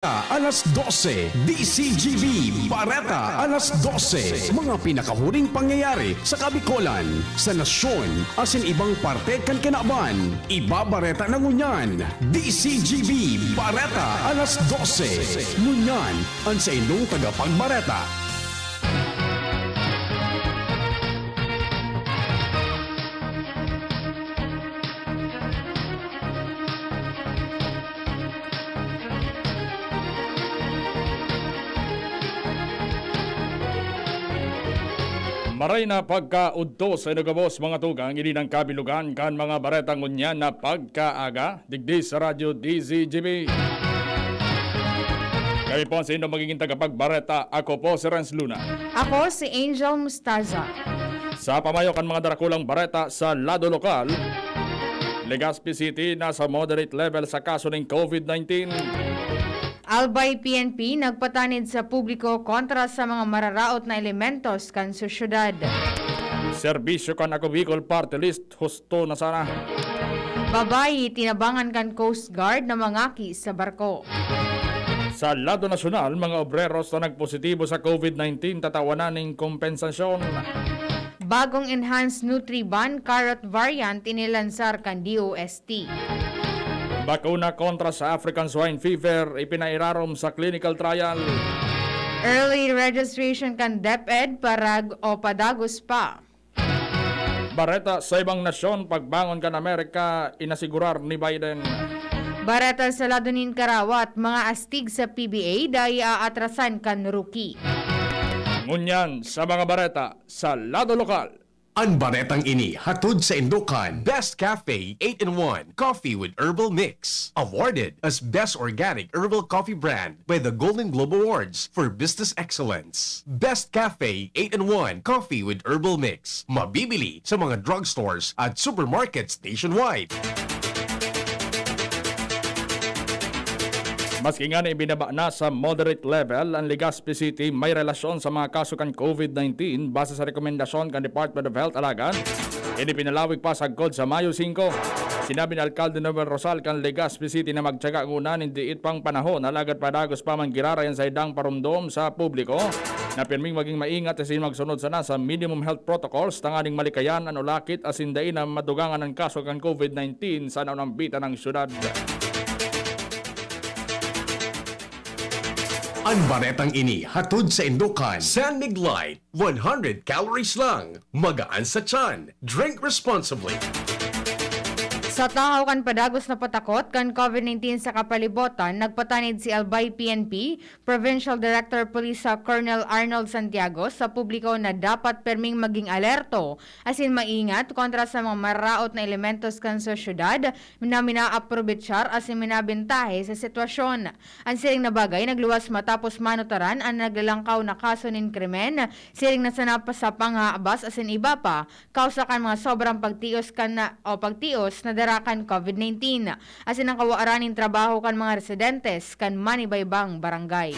Alas 12, DZGB, Bareta, alas 12. Mga pinakahuring pangyayari sa Kabikolan, sa nasyon, asin ibang parte kan kinaban. Iba Bareta ng Ngunyan, DZGB, Bareta, alas 12. Ngunyan, ang sa inyong tagapagbareta. Maray na pagkaudto sa inugabos mga tugang, hindi ng kabilugan kan mga baretang ngunyan na pagkaaga, digdi sa radyo DZGB. Kami po sa inyo magiging tagapagbareta, ako po si Renz Luna. Ako si Angel Mustaza. Sa pamayokan mga darakulang bareta sa lado lokal, Legazpi City nasa moderate level sa kaso ng COVID-19. Albay PNP nagpatanid sa publiko kontra sa mga mararaot na elementos kan sa syudad. Serbisyo kan ako Bicol Party List, husto na sana. Babayi tinabangan kan Coast Guard na mangaki sa barko. Sa lado nasyonal, mga obreros na nagpositibo sa COVID-19 tatawanan ng kompensasyon. Bagong enhanced Nutriban carrot variant inilansar kan DOST. Bakuna kontra sa African Swine Fever ipinairarom sa clinical trial. Early registration kan DepEd parag o padagos pa. Bareta sa ibang nasyon, pagbangon kan Amerika, inasigurar ni Biden. Bareta sa Ladonin Karawat, mga astig sa PBA dahil aatrasan kan rookie. Ngunyan sa mga bareta sa lado lokal. Ang baretang ini hatod sa Indukan Best Cafe 8-in-1 Coffee with Herbal Mix. Awarded as Best Organic Herbal Coffee Brand by the Golden Globe Awards for Business Excellence. Best Cafe 8-in-1 Coffee with Herbal Mix. Mabibili sa mga drugstores at supermarkets nationwide. Maski nga na ibinaba na sa moderate level, ang Legazpi City may relasyon sa mga kaso kan COVID-19 base sa rekomendasyon kan Department of Health Alagan. Ini pinalawig pa sagkod sa Mayo 5. Sinabi ni Alcalde Noel Rosal kan Legazpi City na magtyaga nguna hindi pang panahon alagad padagos pa man girarayan sa idang parumdom sa publiko na pirming maging maingat asin magsunod sana sa minimum health protocols tanganing malikayan ang ulakit asin dain na madugangan ang kaso kan COVID-19 sa naunang bita ng syudad. Ang baretang ini hatod sa Indukan San Mig Light, 100 calories lang. Magaan sa tiyan. Drink responsibly. Sa tahaw kan padagos na patakot kan COVID-19 sa kapalibotan, nagpatanid si Albay PNP, Provincial Director Police Colonel Arnold Santiago sa publiko na dapat perming maging alerto asin maingat kontra sa mga mararaot na elementos kan sa syudad na minaaprovechar asin minabintahe sa sitwasyon. Ang siring na bagay nagluwas matapos manutaran ang naglalangkaw na kaso ng krimen, siring na sanapas sa panghaabas asin iba pa, kausa kan mga sobrang pagtios kan na darakan COVID-19. Asin ang kawaaraning trabaho kan mga residentes kan manibaybang barangay.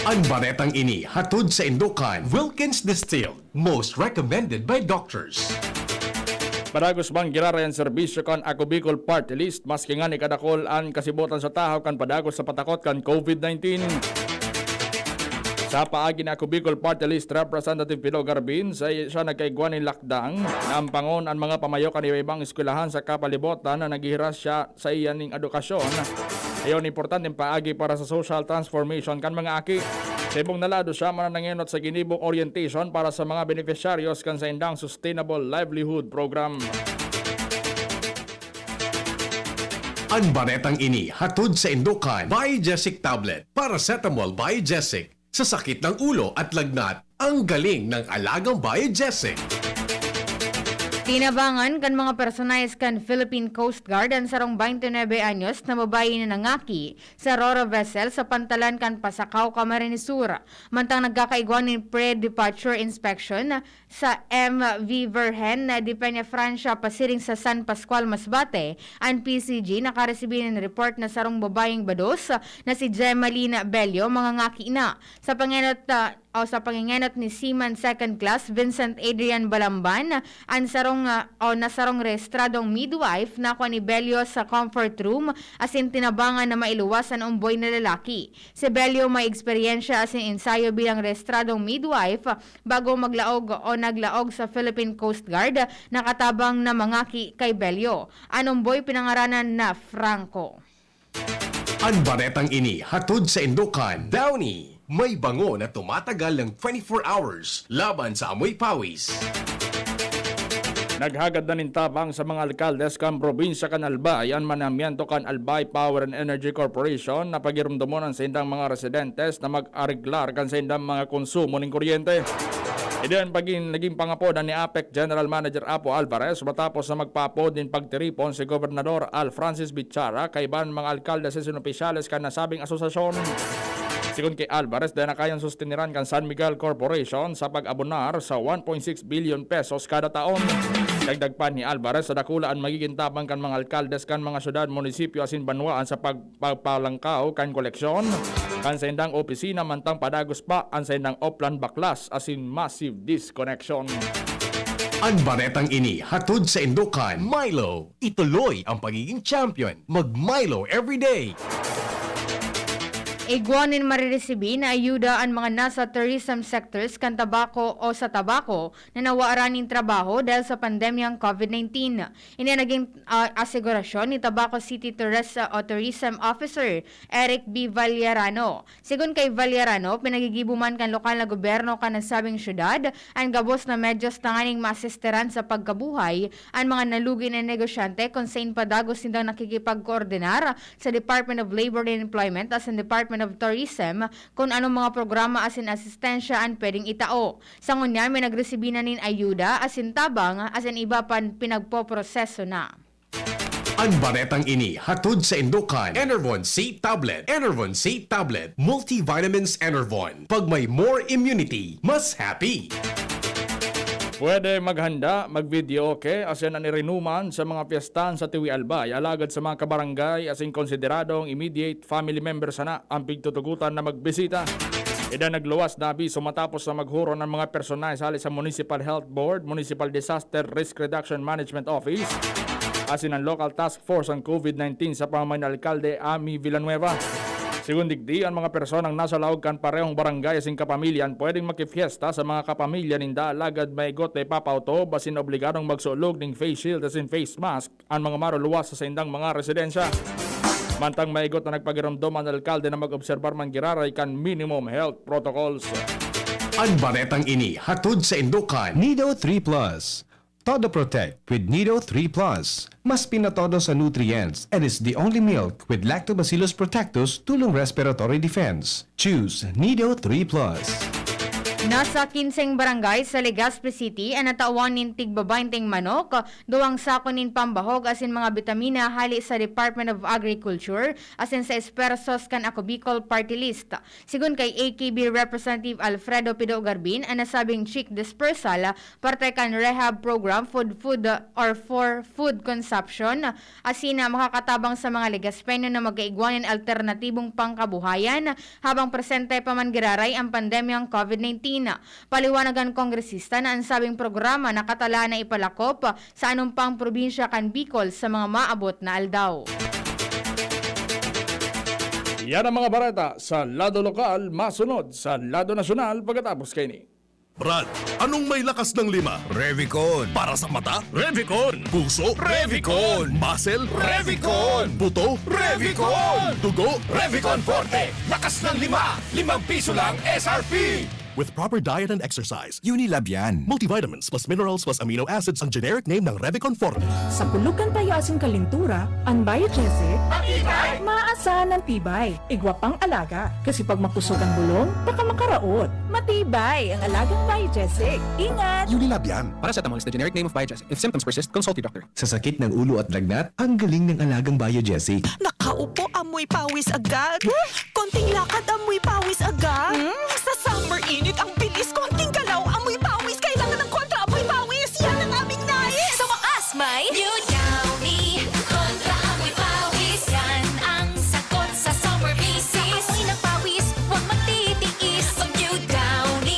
Ang baretang ini hatod sa Indukan Wilkins Distilled, most recommended by doctors. Padagos bang girarayan serbisyo kan ako Bicol Party List, maski nga ni kadakol ang kasibutan sa tahaw kan padagos sa patakot kan COVID-19. Sa paagi na ako Bicol Party List Representative Pilo Garbin, siya nagkaigwan ng lakdang na ang pangon ang mga pamayokan ng ibang eskwelahan sa kapalibotan na naghihiras siya sa iyan ng edukasyon. Ayon, importanteng paagi para sa social transformation kan mga aki. Sa ibong nalado siya manananginot sa ginibong orientation para sa mga beneficiaryos kan sa indang Sustainable Livelihood Program. Ang baretang ini hatod sa Indukan Biogesic Tablet, Paracetamol Biogesic. Sa sakit ng ulo at lagnat, ang galing ng alagang Biogesic. Tinabangan kan mga personalis kan Philippine Coast Guard ang sarong 29 anyos na babae na nangaki sa Roro vessel sa pantalan kan Pasakaw, Camarines Sur. Mantang nagkakaigwan ng pre-departure inspection sa MV Virgen na di Peña Francia pasiring sa San Pascual, Masbate, ang PCG nakaresibin ng report na sarong babaeng bados na si Gemalina Bello mga ngaki na. Sa panginot o sa pangingenot ni Seaman Second Class Vincent Adrian Balamban ang nasarong rehistradong midwife na ni Belio sa comfort room asin tinabangan na mailuwasan ang umboy na lalaki. Si Belio may eksperyensya asin ensayo bilang rehistradong midwife bago naglaog sa Philippine Coast Guard, nakatabang na mangaki kay Belio. Ang umboy pinangaranan na Franco. Ang baretang ini hatod sa Indukan, Downy. May bango na tumatagal ng 24 hours laban sa amoy pawis. Naghagad na nintabang sa mga alkaldes kan probinsya kan Albay ang manamiento kan Albay Power and Energy Corporation na pagirumdumon sa indang mga residentes na mag-ariglar kan sa indang mga konsumo ng kuryente. Iyan naging pangapodan ni APEC General Manager Apo Alvarez matapos na magpapod din pagtiripon si Gobernador Al Francis Bichara kay iban mga alkaldes at sinopisyales kan nasabing asosasyon. Sigon kay Alvarez, dahil na kayang sustiniran kan San Miguel Corporation sa pag-abonar sa 1.6 billion pesos kada taon. Dagdag pa ni Alvarez, sa dakulaan magiging tabang kan mga alkaldes kan mga syudad, munisipyo asin banwaan sa pagpalangkaw kan koleksyon. Kan sa indang opisina mantang padagos pa ang sa indang Oplan Baklas asin massive disconnection. Ang baretang ini hatod sa Indukan, Milo. Ituloy ang pagiging champion. Mag-Milo everyday. Igwanin marireceive na ayuda ang mga nasa tourism sectors kan tabako o sa tabako na nawaaraning trabaho dahil sa pandemyang COVID-19. Ini naging asigurasyon ni Tabaco City Tourism Officer Eric B. Vallarano. Sigun kay Vallarano, pinagigibuman kan lokal na gobyerno kan nasabing syudad ang gabos na medyos tanganing maasisteran sa pagkabuhay ang mga nalugi na negosyante kung saan padagos nindang nakikipagkoordinar sa Department of Labor and Employment as ang Department of Tourism kung anong mga programa asin asistensya ang pwedeng itao. Sa ngunya, may nagresibi na nin ayuda asin tabang asin iba pan pinagpoproseso na. Ang baretang ini hatod sa Indukan, Enervon C Tablet. Enervon C Tablet, multivitamins Enervon. Pag may more immunity, mas happy. Pwede maghanda, mag-video okay, asin ang irinuman sa mga piyestan sa Tiwi Albay, alagad sa mga kabarangay, asin konsideradong immediate family members na ang pigtutugutan na magbisita. Ida nagluwas na abiso matapos na maghuro ng mga personal sali sa Municipal Health Board, Municipal Disaster Risk Reduction Management Office, asin ang Local Task Force ang COVID-19 sa pamamayan ng Alkalde Ami Villanueva. Sigun digdi, ang mga personang nasa laog kan parehong barangay asing kapamilyan pwedeng makifiesta sa mga kapamilya ninda alagad may gote papauto basin obligadong magsulog ng face shield asin face mask ang mga maruluwas sa indang mga residensya. Mantang maigot na nagpagiramdom ang alkalde na mag-obserbar man giraray kan minimum health protocols. Ang baretang ini hatod sa Indukan, Nido 3 Plus. Todo Protect with Nido 3 Plus. Mas pinatodo sa nutrients and is the only milk with Lactobacillus protectus tulong respiratory defense. Choose Nido 3 Plus. Nasa 15 barangay sa Legazpi City ang natawan nin tigbabainting manok, duwang sako nin pambahog asin mga bitamina hali sa Department of Agriculture asin sa Espersos kan Ako Bicol Party List. Sigun kay AKB Representative Alfredo Pido Garbin ang nasabing chick dispersal parte kan rehab program for food consumption asin na makakatabang sa mga Legazpeño na mag-aigwanan alternatibong pangkabuhayan habang presente pa man giraray ang pandemyang COVID-19. Paliwanagan kongresista na ang sabing programa nakatala na ipalakop sa anumpang probinsya kan Bicol sa mga maabot na aldaw. Yan ang mga barata sa lado lokal, masunod sa lado nasyonal pagkatapos kayo ni. Brad, anong may lakas ng 5? Revicon. Para sa mata? Revicon. Puso? Revicon. Muscle? Revicon. Buto? Revicon. Dugo? Revicon Forte. Lakas ng 5. 5 piso lang SRP. With proper diet and exercise, Unilab yan. multivitamins plus minerals plus amino acids ang generic name ng Revicon Forte. Sa pulugan tayo asing kalintura, ang biogesic, maaasahan ng tibay, igwa pang alaga. Kasi pag mapusog ang bulong, baka makaraot. Matibay ang alagang biogesic. Ingat! Unilab yan. Paracetamol is the generic name of Biogesic. If symptoms persist, consult your doctor. Sa sakit ng ulo at lagnat, ang galing ng alagang Biogesic. Nakaupo, amoy pawis agad. Konting lakad, amoy pawis agad. Sa summer init, ang bilis. Konting galaw, amoy pawis. Kailangan ng kontra, amoy pawis. Yan ang aming nais. Sa wakas, may New Downy. Kontra, amoy pawis. Yan ang sagot sa summer bisis. Amoy ng pawis, huwag magtitiis. Mag New Downy.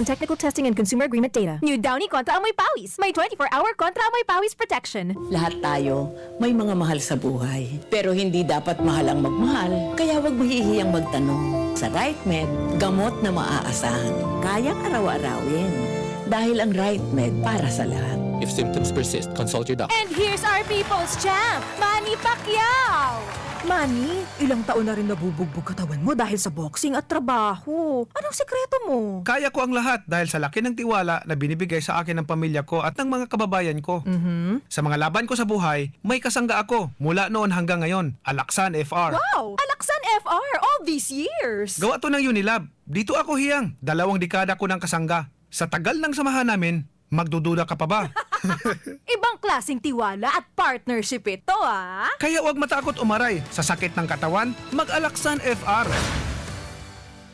on technical testing and consumer agreement data. New Downy Kontra Amoy Pawis. May 24-hour Kontra Amoy Pawis protection. Lahat tayo may mga mahal sa buhay. Pero hindi dapat mahal ang magmahal. Kaya huwag mahihiyang magtanong. Sa RightMed, gamot na maaasahan. Kayang araw-arawin. Dahil ang RightMed para sa lahat. If symptoms persist, consult your doctor. And here's our people's champ, Manny Pacquiao! Manny, ilang taon na rin nabubugbog katawan mo dahil sa boxing at trabaho. Anong sekreto mo? Kaya ko ang lahat dahil sa laki ng tiwala na binibigay sa akin ng pamilya ko at ng mga kababayan ko. Sa mga laban ko sa buhay, may kasangga ako mula noon hanggang ngayon. Alaksan FR. Wow! Alaksan FR all these years! Gawa to ng Unilab. Dito ako hiyang. 2 dekada ko ng kasangga. Sa tagal ng samahan namin, magdududa ka pa ba? Ibang klaseng tiwala at partnership ito, ah! Kaya huwag matakot umaray. Sa sakit ng katawan, mag-Alaksan FR.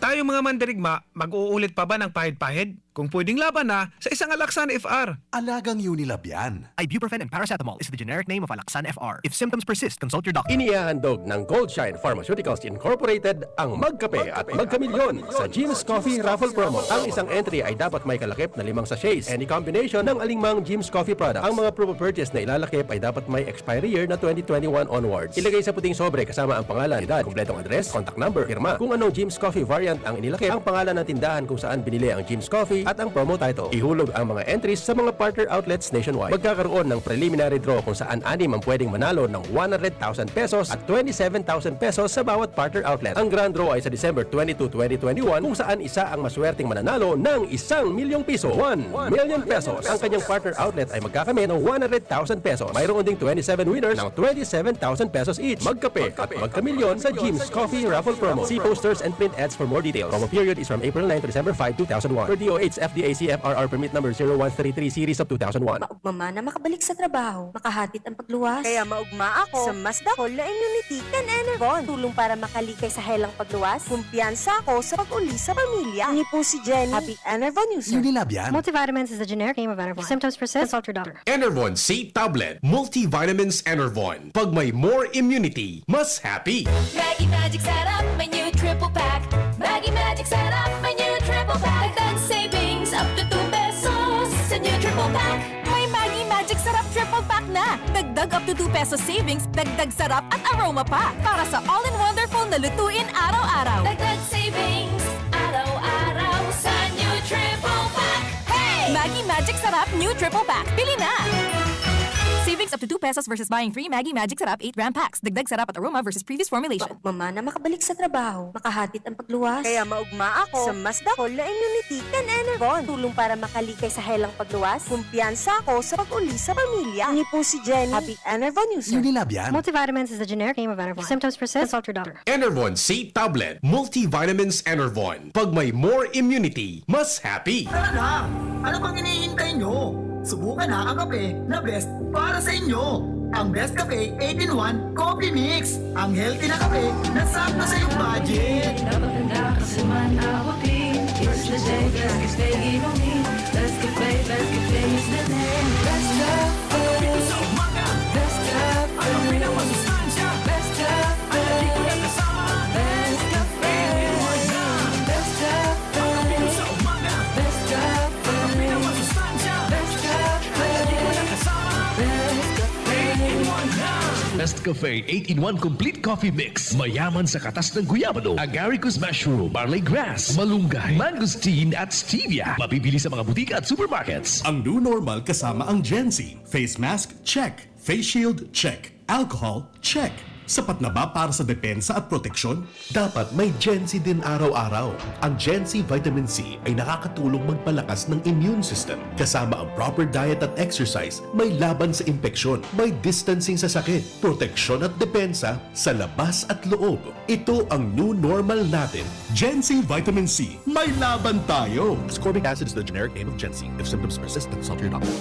Tayo mga mandirigma, mag-uulit pa ba ng pahid-pahid? Kung pwedeng laban na sa isang Alaksan FR. Alagang Unilab yan. Ibuprofen and paracetamol is the generic name of Alaksan FR. If symptoms persist, consult your doctor. Inihahandog ng Goldshine Pharmaceuticals Incorporated ang Magkape at Magkamilyon sa Jim's Coffee Raffle Promo. Ang isang entry ay dapat may kalakip na 5 sachets. Any combination ng alingmang Jim's Coffee products. Ang mga proof of purchase na ilalakip ay dapat may expiry year na 2021 onwards. Ilagay sa puting sobre kasama ang pangalan, edad, kumpletong address, contact number, firma. Kung anong Jim's Coffee variant ang inilakip, ang pangalan ng tindahan kung saan binili ang Jim's Coffee at ang promo title. Ihulog ang mga entries sa mga partner outlets nationwide. Magkakaroon ng preliminary draw kung saan 6 ang pwedeng manalo ng 100,000 pesos at 27,000 pesos sa bawat partner outlet. Ang grand draw ay sa December 22, 2021 kung saan isa ang maswerteng mananalo ng 1 milyong piso. 1 million pesos. Ang kanyang partner outlet ay magkakamit ng 100,000 pesos. Mayroon ding 27 winners ng 27,000 pesos each. Magkape at magkamilyon sa Jim's Coffee Raffle Promo. See posters and print ads for more details. Promo period is from April 9 to December 5, 2001. Per DOH FDA CFRR permit number 0133 series of 2001. Maugma na makabalik sa trabaho, makahatid ang pagluwas. Kaya maugma ako sa mas dakol na immunity kan Enervon. Tulong para makalikay sa helang pagluwas. Kumpiyansa ako sa pag-uli sa pamilya. Ni po si Jenny, happy Enervon user. Unilab yan. Multivitamins is the generic name of Enervon. If symptoms persist, consult your doctor. Enervon C Tablet Multivitamins Enervon. Pag may more immunity, mas happy. Maggie Magic Sarap, may new triple pack. Maggie Magic Sarap, may new triple pack. Dagdag savings up to 2 pesos sa new triple pack. May Maggie Magic Sarap triple pack na. Dagdag up to 2 pesos savings, dagdag sarap at aroma pa. Para sa all-in-wonderful na lutuin araw-araw. Dagdag savings, araw-araw sa new triple pack. Hey! Maggie Magic Sarap new triple pack. Pili na! Savings up to 2 pesos versus buying free Maggie Magic Sarap 8-gram packs. Dagdag sarap at aroma versus previous formulation. Maugma na makabalik sa trabaho, makahatid ang pagluwas. Kaya maugma ako sa mas dakol na immunity kan Enervon. Tulong para makalikay sa helang pagluwas. Kumpiyansa ako sa pag-uli sa pamilya. Ni po si Jenny, happy Enervon user. Unilab yan. Multivitamins is the generic name of Enervon. If symptoms persist, consult your doctor. Enervon C Tablet Multivitamins Enervon. Pag may more immunity, mas happy. Tara na! Ano pang hinihintay nyo? Subukan na ang kape na best para sa inyo. Ang Best Cafe 8-in-1 Coffee Mix. Ang healthy na kape na sakto sa iyong budget. Best Cafe 8-in-1 Complete Coffee Mix. Mayaman sa katas ng guyabano, agaricus mushroom, barley grass, malunggay, mangosteen at stevia. Mabibili sa mga butika at supermarkets. Ang new normal kasama ang Gen Z. Face mask, check. Face shield, check. Alcohol, check. Sapat na ba para sa depensa at proteksyon? Dapat may Gen Z din araw-araw. Ang Gen Z Vitamin C ay nakakatulong magpalakas ng immune system. Kasama ang proper diet at exercise, may laban sa impeksyon, may distancing sa sakit, proteksyon at depensa sa labas at loob. Ito ang new normal natin. Gen Z Vitamin C. May laban tayo! Ascorbic acid is the generic name of Gen Z. If symptoms persist, consult your doctor.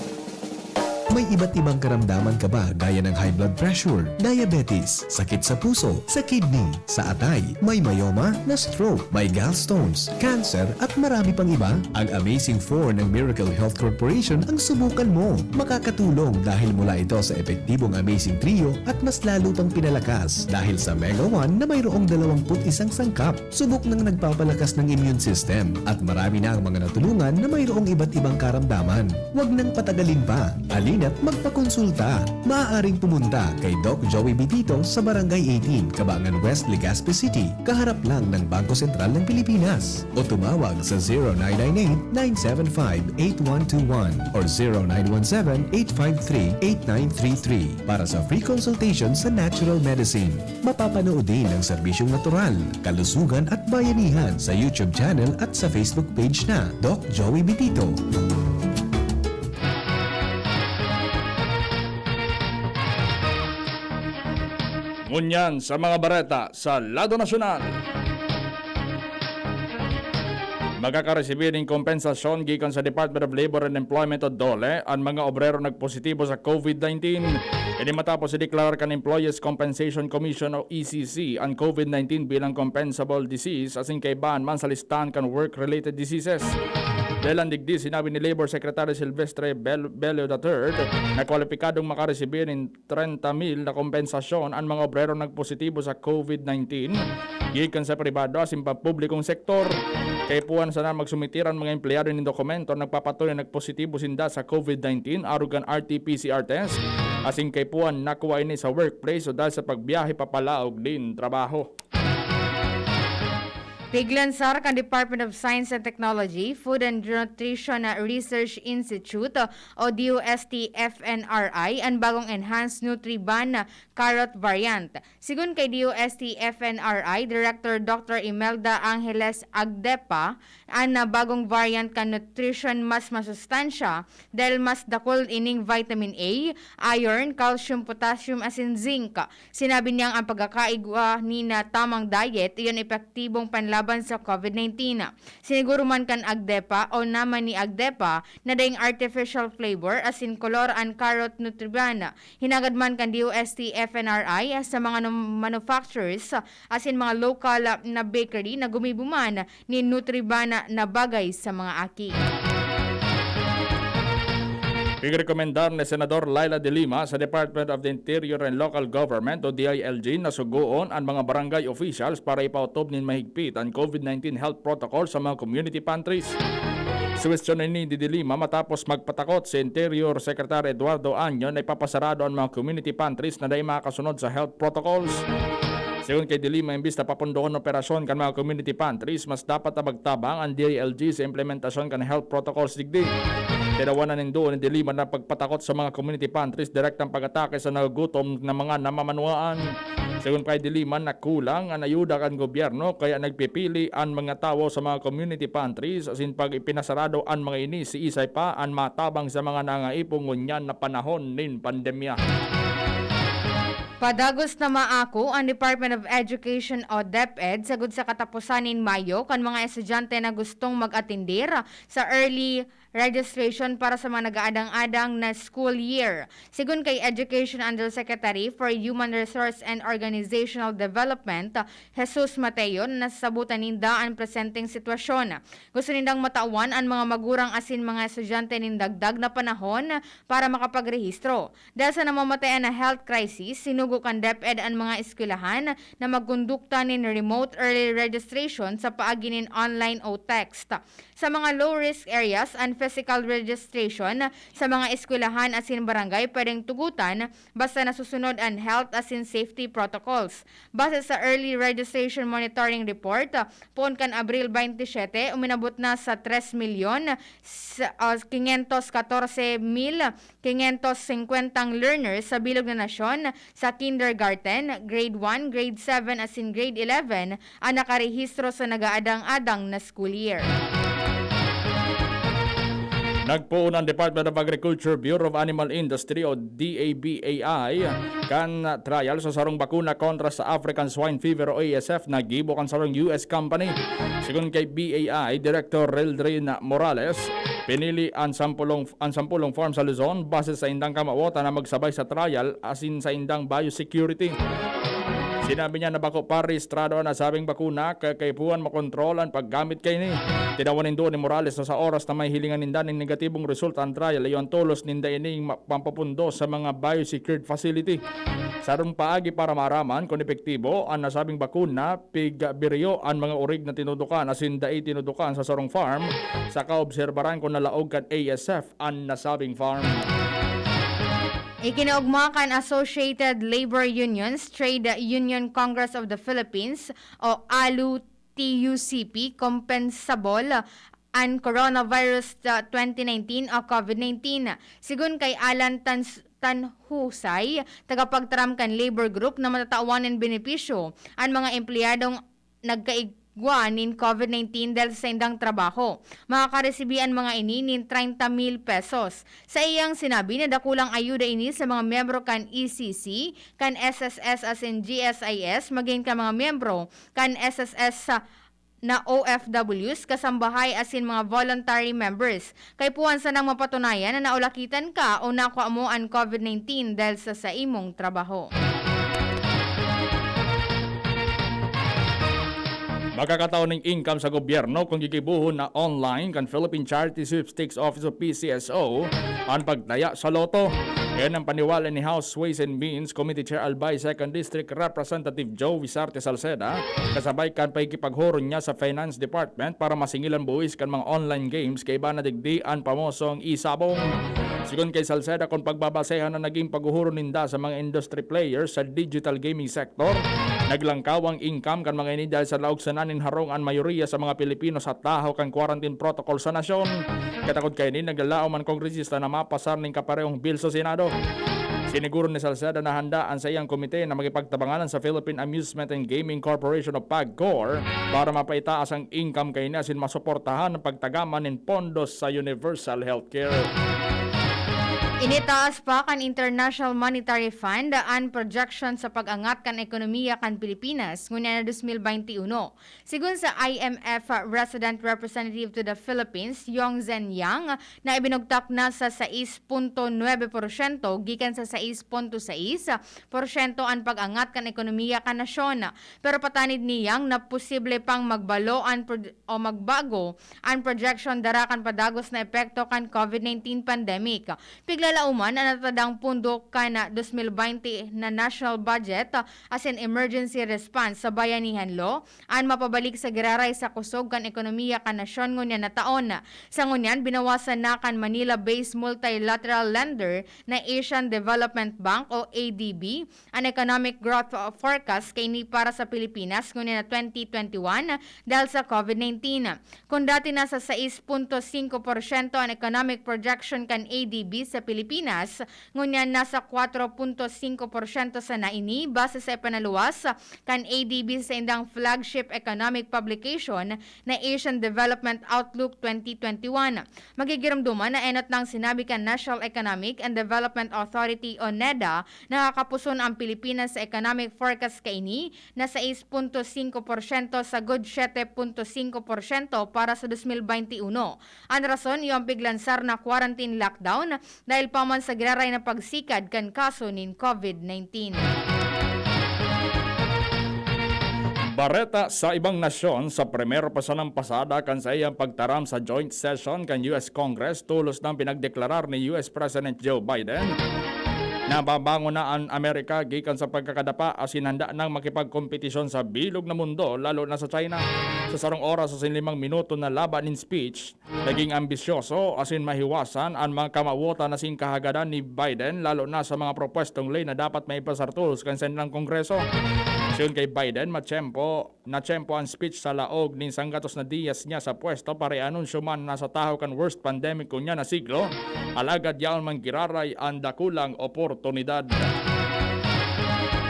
May iba't ibang karamdaman ka ba gaya ng high blood pressure, diabetes, sakit sa puso, sa kidney, sa atay, may myoma, na stroke, may gallstones, cancer at marami pang iba? Ang Amazing 4 ng Miracle Health Corporation ang subukan mo. Makakatulong dahil mula ito sa epektibong Amazing Trio at mas lalo pang pinalakas dahil sa Mega 1 na mayroong 21 sangkap. Subok ng nagpapalakas ng immune system at marami na ang mga natulungan na mayroong iba't ibang karamdaman. Huwag nang patagalin pa. Alina't magpakonsulta. Maaaring pumunta kay Doc Joey Bitito sa Barangay 18, Cabangan West, Legazpi City, kaharap lang ng Bangko Sentral ng Pilipinas. O tumawag sa 0998-975-8121 or 0917-853-8933 para sa free consultation sa natural medicine. Mapapanood din ang serbisyong natural, kalusugan at bayanihan sa YouTube channel at sa Facebook page na Doc Joey Bitito. Ngunyan sa mga bareta sa Lado Nasyonal. Magkakaresibir ng kompensasyon gikan sa Department of Labor and Employment o DOLE ang mga obrero nagpositibo sa COVID-19. Ini matapos i-declare kan Employees Compensation Commission o ECC ang COVID-19 bilang compensable disease asin kay ban man sa listahan kan work-related diseases. Dahil ang digdi, sinabi ni Labor Secretary Silvestre Bello III na kwalipikadong makaresibir ng 30,000 na kompensasyon ang mga obrero nagpositibo sa COVID-19 gikan sa pribado asin publikong sektor. Kay puwan sana magsumitiran mga empleyado ng dokumento nagpapatuloy nagpositibo sinda sa COVID-19 arugan RT-PCR test asin kay puwan nakuha ini sa workplace o dahil sa pagbiyahe papalaog din trabaho. Piglansar kan Department of Science and Technology, Food and Nutrition Research Institute o DOST-FNRI ang bagong Enhanced Nutriban Carrot Variant. Sigun kay DOST-FNRI, Director Dr. Imelda Angeles Agdepa, ang bagong variant kan nutrition mas masustansya dahil mas dakol ining vitamin A, iron, calcium, potassium, asin zinc. Sinabi niyang ang pagkakaigwa ni na tamang diet, iyon epektibong panlaban sa COVID-19. Siniguro man kan Agdepa o naman ni Agdepa na daing artificial flavor asin color ang carrot nutriban. Hinagad man kan DOST-FNRI sa mga manufacturers asin mga local na bakery na gumibuman ni nutriban na bagay sa mga aki. Irekomendar ni Senador Laila de Lima sa Department of the Interior and Local Government o DILG na suguon ang mga barangay officials para ipautob nin mahigpit ang COVID-19 health protocol sa mga community pantries. Suwestyon ni De Lima matapos magpatakot si Interior Secretary Eduardo Año na ipapasarado ang mga community pantries na dahil makasunod sa health protocols. Siyon kay De Lima, imbis na papundoon operasyon kan mga community pantries, mas dapat na magtabang ang DILG sa implementasyon kan health protocols digdi. Tinawanan ng doon ni De Lima na pagpatakot sa mga community pantries, direktang pag-atake sa nagugutom na mga namamanuaan. Siyon kay De Lima, nakulang ang ayuda kan gobyerno kaya nagpipili ang mga tao sa mga community pantries asin pag ipinasarado ang mga ini si isay pa ang matabang sa mga nangaipong ngunyan na panahon nin pandemya. Padagos na maako ang Department of Education o DepEd sagud sa katapusanin Mayo kan mga estudyante na gustong mag-atindir sa early registration para sa mga nag-aadang-adang na school year. Sigun kay Education Undersecretary for Human Resource and Organizational Development, Jesus Mateo, na nasasabutan ninda ang presenteng sitwasyon. Gusto nindang matawan ang mga magurang asin mga estudyante nindagdag na panahon para makapagrehistro. Dahil sa namamatayan na health crisis, sinugo kan DepEd ang mga eskwelahan na magkondukta nin remote early registration sa paaginin online o text. Sa mga low-risk areas, ang physical registration sa mga eskwelahan asin barangay pwedeng tugutan basta nasusunod ang health asin safety protocols. Base sa early registration monitoring report, poon kan Abril 27, uminabot na sa 3,514,550 learners sa bilog na nasyon sa kindergarten, grade 1, grade 7 asin grade 11 ang nakarehistro sa nagaadang-adang na school year. Nagpuon ang Department of Agriculture Bureau of Animal Industry o DABAI kan trial sa sarong bakuna kontra sa African Swine Fever o ASF na gibo kan sarong US company. Sigun kay BAI Director Reldrin Morales, Pinili ang sampulong farm sa Luzon base sa indang kamawota na magsabay sa trial asin sa indang biosecurity. Sinabi niya na bako parehistrado na sabing bakuna kakaipuan makontrol ang paggamit kay ni. Tinawanin doon ni Morales na sa oras na may hilingan ninda ng negatibong resulta ang trial ay ang tulos ninda ining pampapundo sa mga biosecured facility. Sarong paagi para maraman kung epektibo ang nasabing bakuna pigbiryo ang mga urig na tinudukan asin dai tinudukan sa sarong farm sa kaobserbaran kung nalaog kan ASF ang nasabing farm. Ikinaugmakan Associated Labor Unions, Trade Union Congress of the Philippines o ALU-TUCP compensable ang coronavirus 2019 o COVID-19. Sigun kay Alan Tanhusay, tagapagtaram kan labor group na matatawanan benepisyo ang mga empleyadong nagkaigwanin COVID-19 dahil sa indang trabaho. Makakaresebihan mga ini nin 30,000 pesos. Sa iyang sinabi na dakulang ayuda ini sa mga miyembro kan ECC, kan SSS as in GSIS, maging ka mga miyembro kan SSS na OFWs, kasambahay asin mga voluntary members. Kay puwan sa nang mapatunayan na naulakitan ka o nakuha mo ang COVID-19 dahil sa imong trabaho. Magkakataon ng income sa gobyerno kung gigibuhon na online kan Philippine Charity Sweepstakes Office o PCSO ang pagtaya sa loto. Yan ang paniwala ni House Ways and Means Committee Chair Albay 2nd District Representative Joe Visarte Salceda kasabay kan paikipaghuron niya sa Finance Department para masingilan buwis kan mga online games kay iba na digdian pamosong isabong. Sigon kay Salceda kung pagbabasehan na naging paghuhuron ninda sa mga industry players sa digital gaming sector, naglangkaw ang income kan mga ini dahil sa laog sa nanin harong ang mayoriya sa mga Pilipino sa tahaw kan quarantine protocol sa nasyon. Katakod kay ni naglalao man kongresista na mapasar ning kaparehong bill sa Senado. Siniguro ni Salceda na handaan sa iyang komite na magipagtabanganan sa Philippine Amusement and Gaming Corporation of PAGCOR para mapaitaas ang income kay ni asin masuportahan ang pagtagaman ng pondos sa Universal Healthcare. Initaas pa kan International Monetary Fund ang projection sa pag-angat kan ekonomiya kan Pilipinas ngunya na 2021. Sigun sa IMF Resident Representative to the Philippines, Yong Zhen Yang, na ibinugtak na sa 6.9% gikan sa 6.6% ang pag-angat kan ekonomiya kan nasyon. Pero patanid ni Yang na posible pang magbago ang projection dara kan padagos na epekto kan COVID-19 pandemic. Piglalauman ang natadang pundo ka na 2020 na national budget as an emergency response sa bayanihan law ang mapabalik sa giraray sa kusog kan ekonomiya kan nasyon ngunyan na taon. Sa ngunyan, binawasan na kan Manila-based multilateral lender na Asian Development Bank o ADB ang economic growth forecast kay ni para sa Pilipinas ngunyan na 2021 dahil sa COVID-19. Kung dati na sa 6.5% ang economic projection kan ADB sa Pilipinas, ngunyan nasa 4.5% sa naini base sa ipanaluwas kan ADB sa indang flagship economic publication na Asian Development Outlook 2021. Magigiramduman na enot lang sinabi kan National Economic and Development Authority o NEDA na kakapuson ang Pilipinas sa economic forecast kaini na 6.5% sa good 7.5% para sa 2021. Ang rason yung biglansar na quarantine lockdown dahil paman sa giraray na pagsikad kan kaso nin COVID-19. Bareta sa ibang nasyon sa primero pa sa pasada kan sa iyang pagtaram sa joint session kan US Congress tulos ng pinagdeklarar ni US President Joe Biden na babangon na ang Amerika gikan sa pagkakadapa asin handa nang makipagkompetisyon sa bilog na mundo lalo na sa China. Sa sarong oras sa 5 minuto na laban in speech, naging ambisyoso asin mahiwasan ang mga kamawota na singkahagadan ni Biden lalo na sa mga propwestong lay na dapat may pasartulos kan sa nilang kongreso. Siyon kay Biden, na tiyempo ang speech sa laog nin sanggatos na diyas niya sa pwesto para i-anunsyo man na sa tahaw kan worst pandemic ko niya na siglo, alagad yaon man giraray ang dakulang oportunidad.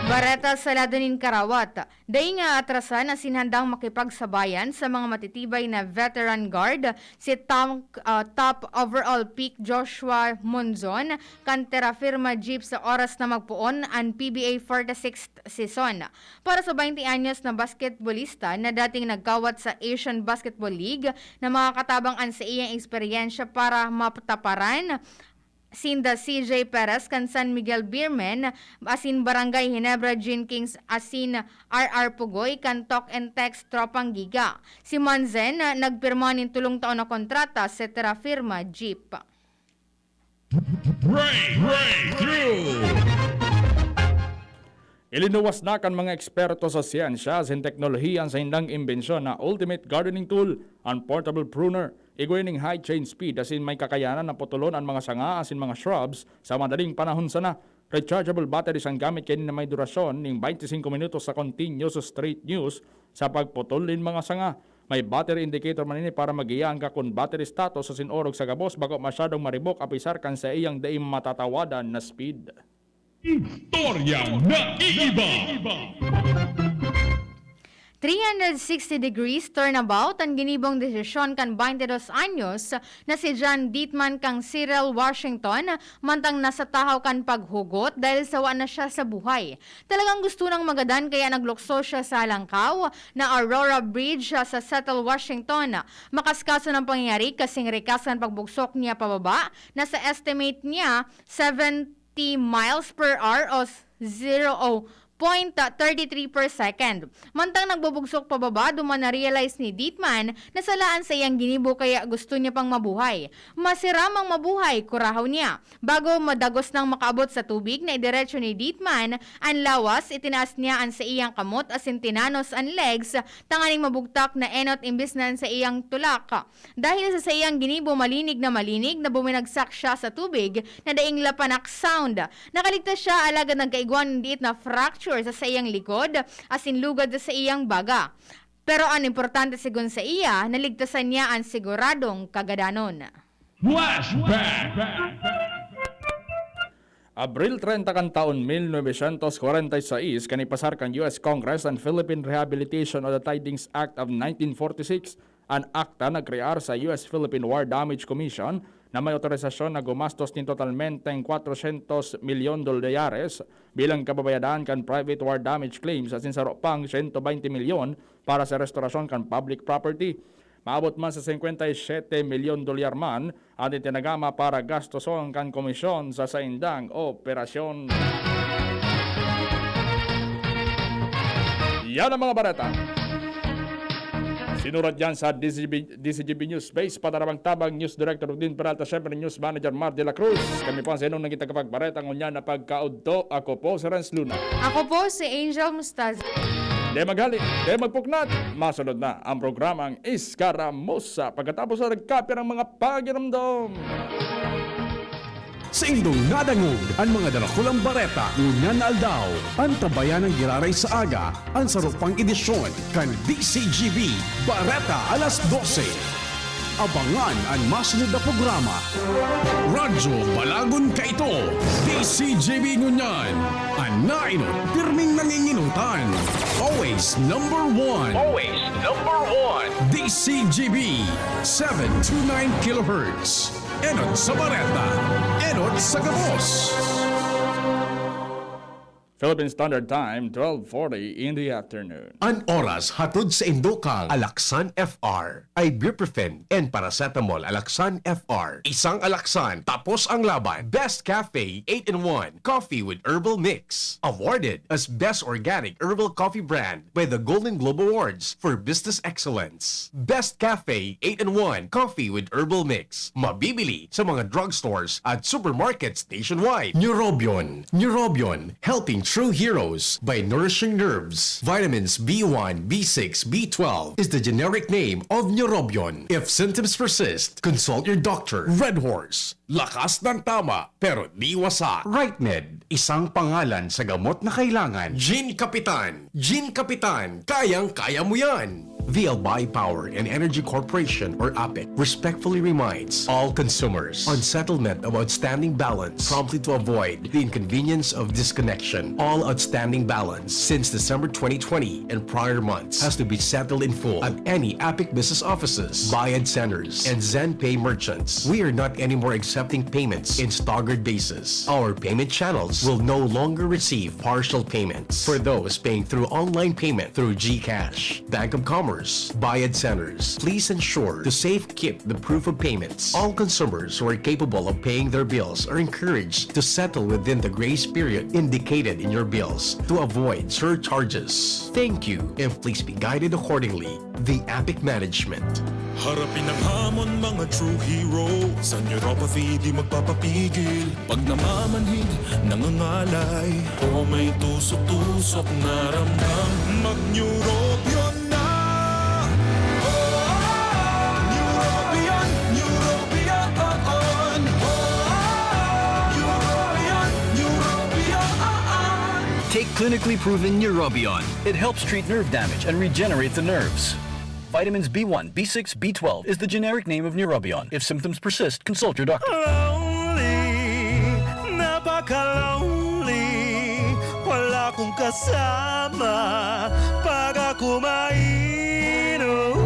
Bareta sa Ladonin, Karawat. Daing nga atrasan na sinhandang makipagsabayan sa mga matitibay na veteran guard si top overall peak Joshua Monzon kan terafirma jeep sa oras na magpuon ang PBA 46th season. Para sa 20 anyos na basketballista na dating nagkawat sa Asian Basketball League na mga katabang an sa iyang eksperyensya para mapataparan sinda CJ Perez kan San Miguel Beerman asin Barangay Ginebra Jenkins asin RR Pugoy kan Talk and Text Tropang Giga. Si Manzen nagpirma nin tulong taon na kontrata sa terafirma Jeep. Ilinuwas na kan mga eksperto sa siyensya at teknolohiya sa hindang imbensyon na ultimate gardening tool, ang portable pruner. Igwining high chain speed asin may kakayanan na putulon ang mga sanga asin mga shrubs sa madaling panahon sana. Rechargeable batteries ang gamit kini na may durasyon ning 25 minutos sa continuous straight news sa pagputol din mga sanga. May battery indicator man ini para mag-iyang ka kung battery status asin orog sa gabos bago masyadong maribok apisar kan sa iyang daim matatawadan na speed. Istorya na iiba! 360 degrees turnabout ang ginibong desisyon kan 22 anyos na si John Dietman kang Cyril Washington mantang nasa tahaw kan paghugot dahil sawa na siya sa buhay. Talagang gusto nang magadan kaya naglukso siya sa Langkaw na Aurora Bridge sa Seattle, Washington. Makaskaso ng pangyayari kasing rekasan pagbugsok niya pababa na sa estimate niya 70 miles per hour o 0.33 per second. Mantang nagbubugsok pababa, duman na-realize ni Dietman na salaan sa iyang ginibo kaya gusto niya pang mabuhay. Masiramang mabuhay, kurahaw niya. Bago madagos nang makaabot sa tubig na idiretso ni Dietman, ang lawas itinaas niya ang sa iyang kamot asin tinanos ang legs, tanganing mabugtak na enot imbis na sa iyang tulak. Dahil sa iyang ginibo malinig na buminagsak siya sa tubig na daing lapanak sound. Nakaligtas siya alagad ng kaiguan ng diit na fracture sa iyang likod asin lugad sa iyang baga. Pero ang importante sigun sa iya, naligtasan niya ang siguradong kagadanon. Flashback! Abril 30 kan taon 1946 kanipasar kan US Congress ang Philippine Rehabilitation of the Tidings Act of 1946. Ang akta nagkrear sa US-Philippine War Damage Commission na may otorisasyon na gumastos din totalmente ng $400 milyon bilang kababayadan kan private war damage claims at sinsaro pang 120 milyon para sa restorasyon kan public property. Maabot man sa $57 milyon man at itinagama para gastoson kan komisyon sa saindang operasyon. Yan ang mga bareta. Sinurad yan sa DZGB News Base, padaramang tabang News Director Udin Peralta, syempre News Manager Mar de la Cruz. Kami po ang sinong naging tagapagbareta ngunyan na pagkaudto. Ako po si Renz Luna. Ako po si Angel Mustaza. Di maghali, di magpuknat. Masunod na ang programang ISKARAMUSA pagkatapos na nagkapir ang mga pagiramdam. Sa indong nadangog, ang mga dalakulang bareta, ngunyan na aldaw, ang tabayan ng giraray sa aga, ang sarupang edisyon, kan DZGB, Bareta alas 12. Abangan ang masunod na programa. Radyo Balagon ka ito, DZGB ngunyan, ang nainot, pirming nanginginutan. Always number one. Always number one. DZGB, 729 kHz. Enot sa Bareta, enot sa Gabos. Philippine Standard Time, 12:40 in the afternoon. An oras hatod sa Indokang Alaksan FR, ibuprofen and paracetamol Alaksan FR. Isang Alaksan tapos ang laban. Best Cafe 8-in-1 Coffee with Herbal Mix. Awarded as Best Organic Herbal Coffee Brand by the Golden Globe Awards for Business Excellence. Best Cafe 8-in-1 Coffee with Herbal Mix. Mabibili sa mga drugstores at supermarkets nationwide. Neurobion. Neurobion. Helping True Heroes by Nourishing Nerves. Vitamins B1, B6, B12 is the generic name of Neurobion. If symptoms persist, consult your doctor. Red Horse. Lakas ng tama, pero di wasa. RightMed. Isang pangalan sa gamot na kailangan. Gin Kapitan. Gin Kapitan. Kayang-kaya mo yan. The Albay Power and Energy Corporation, or APEC, respectfully reminds all consumers on settlement of outstanding balance promptly to avoid the inconvenience of disconnection. All outstanding balance since December 2020 and prior months has to be settled in full at any APEC business offices, Bayad centers, and ZenPay merchants. We are not anymore accepting payments in staggered basis. Our payment channels will no longer receive partial payments for those paying through online payment through GCash, Bank of Commerce, Bayad centers. Please ensure to safe keep the proof of payments. All consumers who are capable of paying their bills are encouraged to settle within the grace period indicated in your bills to avoid surcharges. Thank you, and please be guided accordingly. The APEC Management. Harapin ang hamon, mga true hero. Sa neuropathy di magpapapigil. Pag namamanhid, nangangalay, o may tusok-tusok na ramdam, mag-neurobion na. Neurobion, neurobion on. Neurobion, neurobion on. Take clinically proven Neurobion. It helps treat nerve damage and regenerate the nerves. Vitamins B1, B6, B12 is the generic name of Neurobion. If symptoms persist, consult your doctor. Lonely, napaka-lonely. Wala akong kasama pag ako mainom.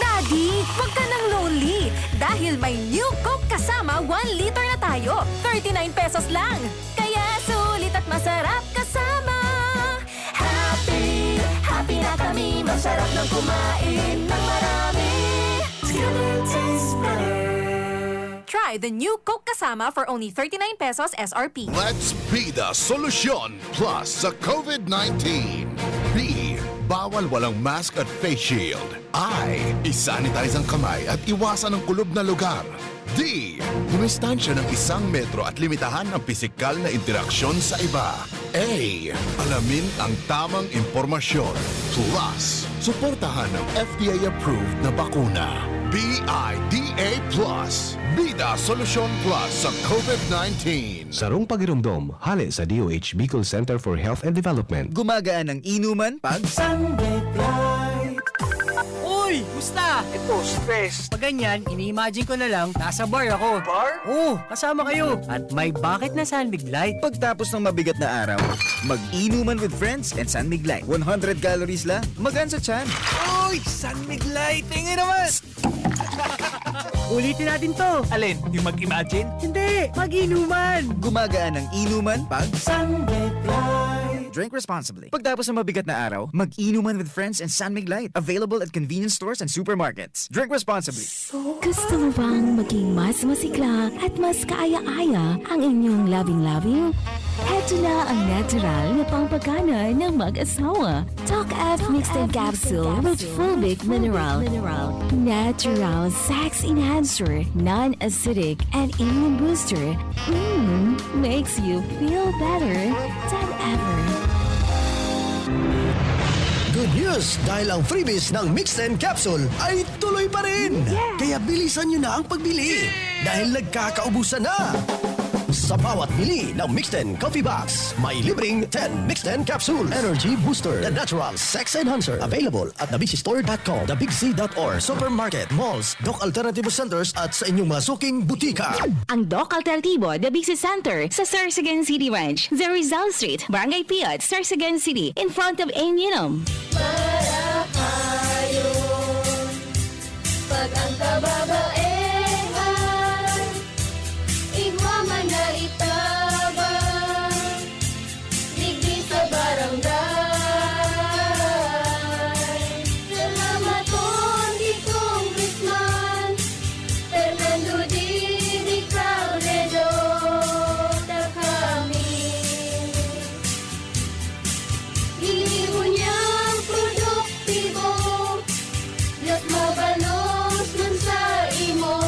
Daddy, wag ka nang lonely. Dahil may new Coke kasama 1 liter na tayo. 39 pesos lang. Kaya sulit at masarap kasama. Happy, happy na kami. Masarap ng kumain ng marami. Tastes better. Try the new Coke kasama for only 39 pesos SRP. Let's be the solusyon plus sa COVID-19. B. Bawal walang mask at face shield. I. Isanitize ang kamay at iwasan ang kulob na lugar. D. Dumistansya ng 1 metro at limitahan ang pisikal na interaksyon sa iba. A. Alamin ang tamang impormasyon. Plus, suportahan ng FDA-approved na bakuna. BIDA Plus. Bida Solusyon Plus sa COVID-19. Sarong pagirumdom, hali sa DOH Bicol Center for Health and Development. Gumagaan ang inuman pag Uy! Musta? Ito, stress. Pag ganyan, ini-imagine ko na lang, nasa bar ako. Bar? Oo, kasama kayo. At may bucket na Sunmig Light. Pagtapos ng mabigat na araw, mag-inuman with friends and Sunmig Light. 100 calories lang, magaan sa tiyan. Uy! Sunmig Light! Tingin naman! Ulitin natin to. Alin? Yung mag-imagine? Hindi! Mag-inuman! Gumagaan ang inuman pag Sunmig Light. Drink responsibly. Pagtapos ng mabigat na araw, mag-inuman with friends and Sunmig Light. Available at convenience stores and supermarkets. Drink responsibly. Gusto mo bang maging mas masigla at mas kaaya-aya ang inyong loving-loving? Heto na ang natural na pampagana ng mag-asawa. Talk F Mixed and Capsule with fulvic mineral. Natural sex enhancer, non-acidic, and immune booster. Makes you feel better than ever. Good news! Dahil ang freebies ng Mixed and Capsule ay tuloy pa rin! Kaya bilisan nyo na ang pagbili! Dahil nagkakaubusan na! Sa bawat bili ng Mixed and Coffee Box, may libreng 10 Mixed and Capsule Energy Booster, the natural sex enhancer. Available at thebigsistore.com, thebigsea.or, supermarket, malls, Doc Alternativo Centers at sa inyong mga suking butika. Ang Doc Alternativo, The Big C Center sa Sarsagan City Ranch, The Rizal Street, Barangay Piat, Sarsagan City, in front of A&M. Para kayo, pag ang kababaehan, igwaman na itabang, digdi sa barangay. Salamat po di Congressman Fernando Di Cabredo, ta kami. Iliho niyang produktibo, Diyos mabalos man sa imo.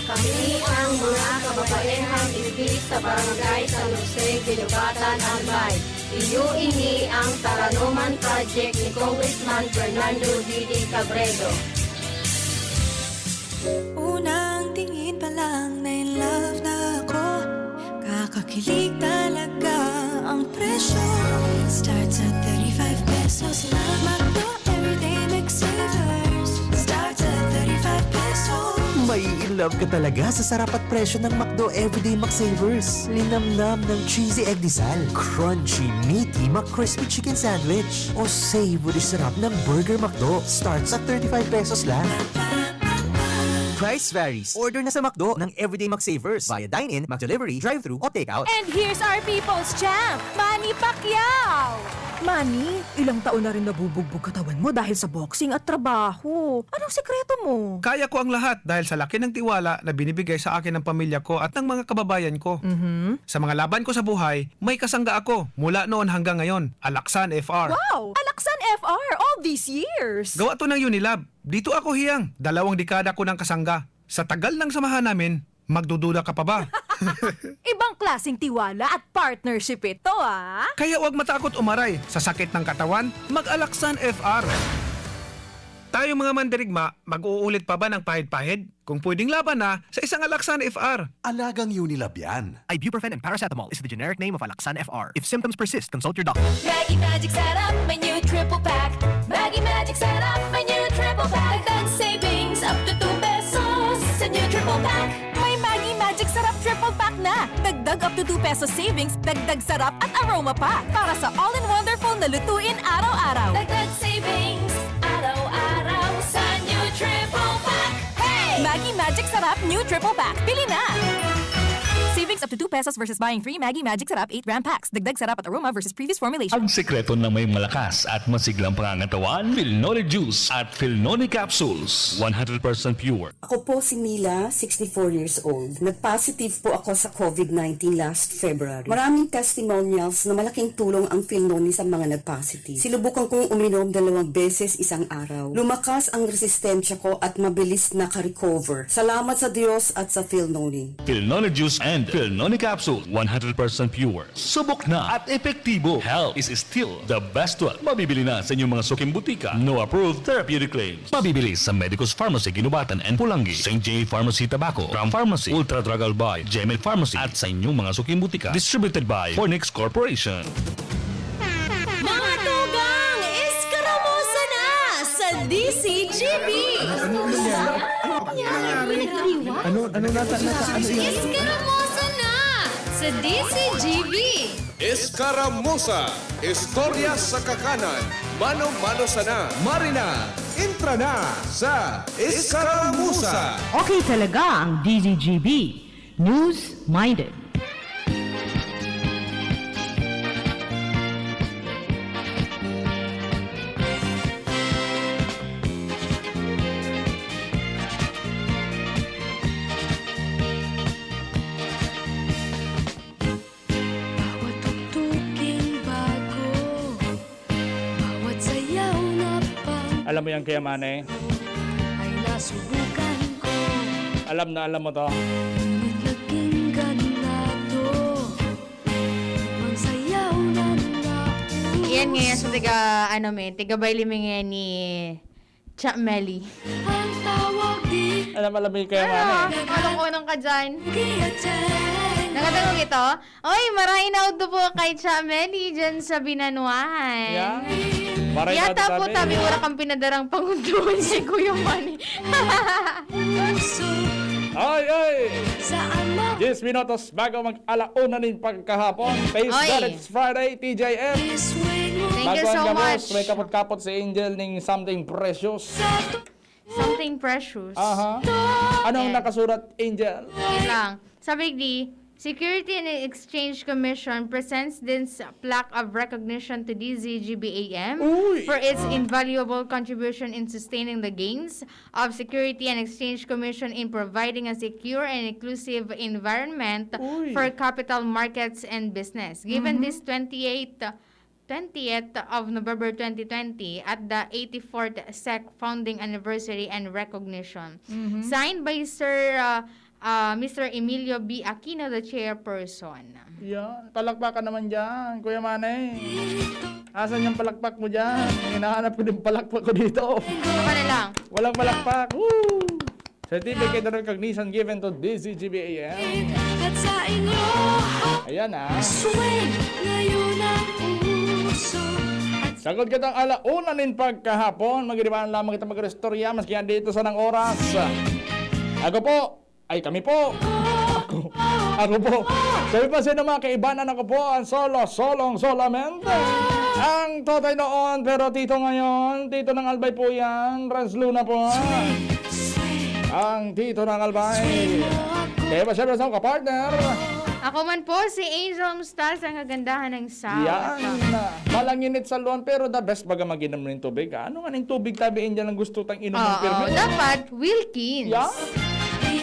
Kami ang mga kababaehang ibig sa barangay San Jose, Ginubatan, Albay. Iyo ini ang Taranuman Project ni Congressman Fernando D. Cabredo. Unang tingin pa lang na in love na ako. Kakakilig talaga ang presyo. love ka talaga sa sarap at presyo ng McDo Everyday McSavers. Linamnam ng cheesy egg disal, crunchy, meaty McCrispy chicken sandwich, o savory sarap ng Burger McDo. Starts at 35 pesos lang. Price varies. Order na sa McDo ng Everyday McSavers via dine-in, McDelivery, drive-thru, o take-out. And here's our people's champ, Manny Pacquiao! Manny, ilang taon na rin nabubugbog katawan mo dahil sa boxing at trabaho. Anong sekreto mo? Kaya ko ang lahat dahil sa laki ng tiwala na binibigay sa akin ng pamilya ko at ng mga kababayan ko. Sa mga laban ko sa buhay, may kasangga ako mula noon hanggang ngayon. Alaksan FR. Wow! Alaksan FR all these years! Gawa to ng Unilab. Dito ako hiyang. 2 dekada ko ng kasangga. Sa tagal ng samahan namin, magdududa ka pa ba? Ibang klaseng tiwala at partnership ito, ah! Kaya huwag matakot umaray. Sa sakit ng katawan, mag-Alaksan FR. Tayo mga mandirigma, mag-uulit pa ba ng pahid-pahid? Kung pwedeng laban na, sa isang Alaksan FR. Alagang Unilab yan. Ibuprofen and paracetamol is the generic name of Alaksan FR. If symptoms persist, consult your doctor. Maggie Magic Sarap, my new triple pack. Maggie Magic Sarap, my new triple pack. Dagdag savings up to 2 pesos sa new triple pack. May Maggie Magic Sarap Triple Pack na! Dagdag up to 2 pesos savings, dagdag sarap at aroma pa! Para sa all-in-wonderful na lutuin araw-araw! Dagdag savings araw-araw sa new triple pack. Hey! Maggie Magic Sarap New Triple Pack. Pili na! Savings up to 2 pesos versus buying 3 Maggie Magic Sarap 8-gram packs. Dagdag sarap at aroma versus previous formulation. Ang sekreto ng may malakas at masiglang pangangatawan, Philnoni Juice at Philnoni Capsules. 100% pure. Ako po si Mila, 64 years old. Nag-positive po ako sa COVID-19 last February. Maraming testimonials na malaking tulong ang Philnoni sa mga nag-positive. Sinubukan kong uminom 2 beses isang araw. Lumakas ang resistensya ko at mabilis naka-recover. Salamat sa Diyos at sa Philnoni. Philnoni Juice and Philnoni Capsule, 100% pure. Subok na at epektibo. Health is still the best one. Mabibili na sa inyong mga suking butika. No approved therapeutic claims. Mabibili sa Medicus Pharmacy, Ginubatan and Pulangi, St. J. Pharmacy, Tabaco, Ram Pharmacy, Ultra Drug Albay, Gemel Pharmacy at sa inyong mga suking butika. Distributed by Fornix Corporation. Mga tugang, iskaramusa na sa DZGB! Iskaramusa na sa DZGB! Iskaramusa, istorya sa kakanan, mano-mano sana. Marina, intra na sa Iskaramusa. Okay talaga ang DZGB. News-minded. Alam mo yan kaya, Mane? Ay nasubukan ko. Alam mo to. Ngunit naging ganado. Ang sayaw na nauna. Yan ngayon sa tiga Bailimi ngayon ni Cha Melly. Ang tawag di. Alam mo kaya, Mane? Anong unang ka dyan? Nakatanong ito? Oy, maraming naudo po kay Cha Melly dyan sa Binanuan. Yeah. Yata po tabi wala kang pinadarang pangunduan si Kuya Manny. Ay! 10 minutos bago mag-alauna ng pagkahapon. Face It's Friday, TJF. Thank you so much. May kapot-kapot si Angel ng Something Precious. Something Precious. Aha. Anong nakasulat, Angel? Yun lang. Sabi di, Security and Exchange Commission presents this plaque of recognition to DZGB-AM for its invaluable contribution in sustaining the gains of Security and Exchange Commission in providing a secure and inclusive environment for capital markets and business. Given this 20th of November 2020 at the 84th SEC founding anniversary and recognition. Signed by Mr. Emilio B. Aquino, the chairperson. Yan, palakpakan naman dyan, Kuya Mane. Asan yung palakpak mo dyan? Hinahanap ko din palakpak ko dito. Baka na lang. Walang palakpak. Woo! Certificate of recognition given to DZGB-AM. At sa inyo, ayan swing ngayon ang uso. Sagot kitang alauna nin pagkahapon. Magirimaan lamang kita mag-restorya maski yan dito sa ng oras. Ako po, Ay, kami po. Ako po. Sabi pa sa mga kaibanan ako po ang solong solamente. Ang totoy noon, pero tito ngayon, tito ng Albay po yan, Renz Luna po. Ang tito ng Albay. Kaya ba siyempre sa kapartner? Ako man po si Angel Mustaza, ang kagandahan ng sound. Yan. Malanginit sa luwan, pero the best baga mag-inom ng tubig. Ano nga ng tubig tabiin dyan ang gusto tang inom ng permit? Dapat Wilkins. Yeah.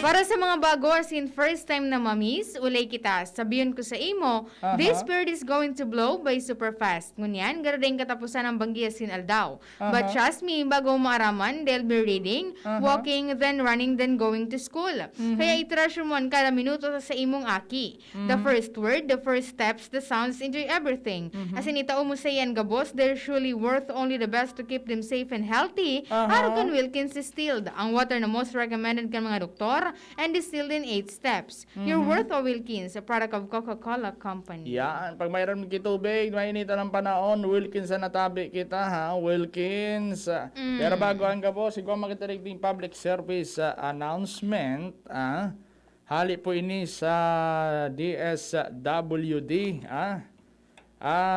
Para sa mga bago, as in first time na mamis, ulay kita. Sabihin ko sa imo, this period is going to blow by super fast. Ngunyan, garading katapusan ng banggiya sin aldaw. But trust me, bago maaraman, they'll be reading, walking, then running, then going to school. Kaya itrasyo mo kada minuto sa imong aki. The first word, the first steps, the sounds, enjoy everything. As in itao mo sa yan, gabos, they're surely worth only the best to keep them safe and healthy. Aragon Wilkins distilled. Ang water na most recommended kan mga doktor, and distilled in 8 steps. Your worth of Wilkins, a product of Coca-Cola Company. Yan. Pag mayroon kitubig, mainita ng panahon, Wilkins na natabi kita, ha? Wilkins. Pero bago ang gabo, siguro makitarig din public service announcement, hali po ini sa DSWD,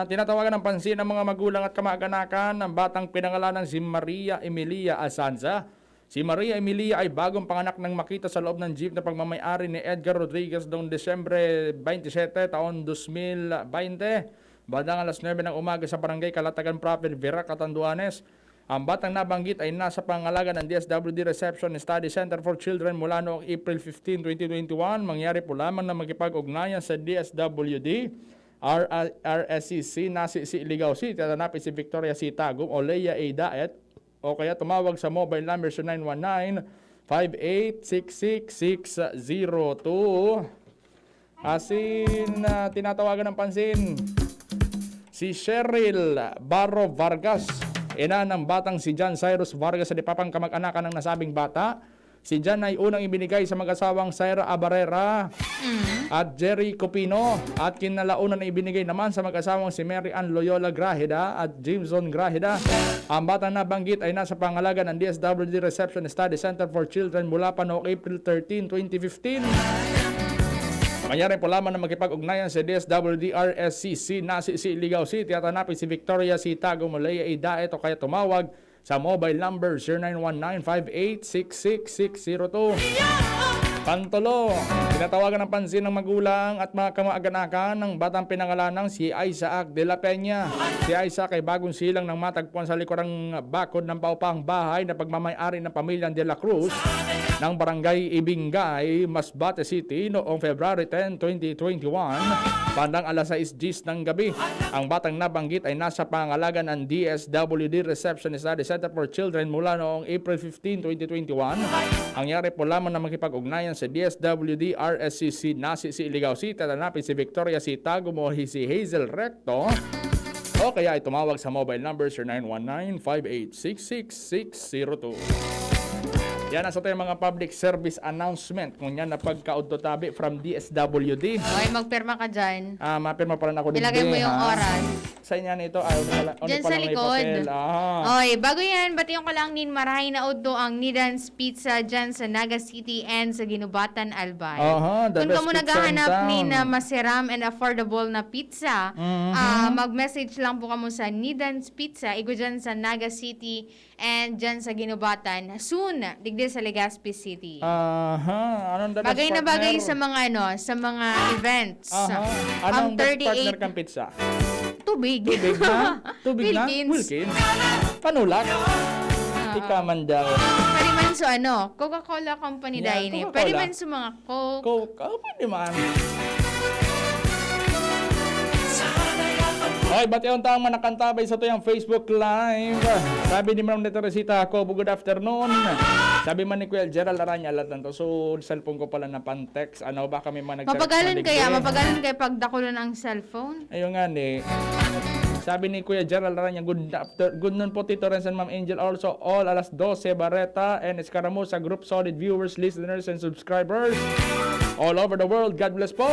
tinatawagan ng pansin ng mga magulang at kamag-anakan ng batang pinangalanan si Maria Emilia Asanza. Si Maria Emilia ay bagong panganak nang makita sa loob ng jeep na pagmamayari ni Edgar Rodriguez noong Desyembre 27, taon 2020. Bandang alas 9 ng umaga sa barangay Kalatagan Proper, Verac, Catanduanes. Ang batang nabanggit ay nasa pangalaga ng DSWD Reception and Study Center for Children mula noong April 15, 2021. Mangyari po lamang na magkipag-ugnayan sa DSWD, RSCC, Nasi si Ligaw City, at hanapin si Victoria C. Tagum o Leia A. Daet, o kaya tumawag sa mobile number sa 919-5866-602. Asin, tinatawagan ng pansin si Cheryl Barro Vargas, ina ng batang si John Cyrus Vargas sa dipapang kamag-anakan ng nasabing bata. Si John ay unang ibinigay sa mag-asawang Syra Abarera at Jerry Copino, at kinalaunan na ibinigay naman sa mag-asawang si Mary Ann Loyola Grahida at Jameson Grahida. Ang batang nabanggit ay nasa pangalaga ng DSWD Reception Study Center for Children mula pa noong April 13, 2015. Mangyari po lamang na makipag-ugnayan sa DSWD RSCC Nasi si Ligaw City at hanapin si Victoria C. Tago Malaya A. Daet o kaya tumawag sa mobile number 0919-5866-602. Pantulo, tinatawagan ng pansin ng magulang at mga kamag-anakan ng batang pinangalanang si Isaac de la Peña. Si Isaac ay bagong silang ng matagpuan sa likurang bakod ng paupang bahay na pagmamayari ng pamilyang de la Cruz ng barangay Ibingay, Masbate City noong February 10, 2021, bandang alas 6 ng gabi. Ang batang nabanggit ay nasa pangalaga ng DSWD Reception Study Center for Children mula noong April 15, 2021. Ang yari po lamang na makipag-ugnayan sa DSWD RSCC Nasi si Ligaw City at hanapin si Victoria C. Tago mo si Hazel Recto o kaya ay tumawag sa mobile number 0919-5866-602. Yan nasa tayo mga public service announcement kung yan na pagkaudto tabi from DSWD. Okay, magpirma ka dyan. Mapirma pala na ako din. Ilagay mo yung oras. Sa inyo nito, dyan sa likod. Okay, bago yan, batiyon ko lang nin marahay na udto ang Nidan's Pizza dyan sa Naga City and sa Ginubatan, Albay. Kung ka mo naghahanap ni na masiram and affordable na pizza, mag-message lang po kamo sa Nidan's Pizza, igo dyan sa Naga City and dyan sa Ginubatan. Soon, digdi sa Legazpi City. Anong bagay na bagay sa mga sa mga events. Anong partner kang pizza? Tubig. Tubig na? Tubig na? Wilkins. Panulak? Ikaman daw. Pariman so Coca-Cola Company dahil Pariman so mga Coke. Coke, pwede man. Okay, bati ang taong manakantabay sa tuyang Facebook Live. Sabi ni Ma'am Neteresita ako, good afternoon. Sabi man ni Kuya Gerald Aranya, alat na to. So, cellphone ko pala na pan-text. Baka may mga nag-text. Mapagalan kaya pagdakulo ng cellphone? Ayun nga Sabi ni Kuya Gerald Aranya, good noon po Tito Renz and Ma'am Angel. Also, all alas 12, Bareta and ISKARAMUSA group solid viewers, listeners, and subscribers all over the world. God bless po.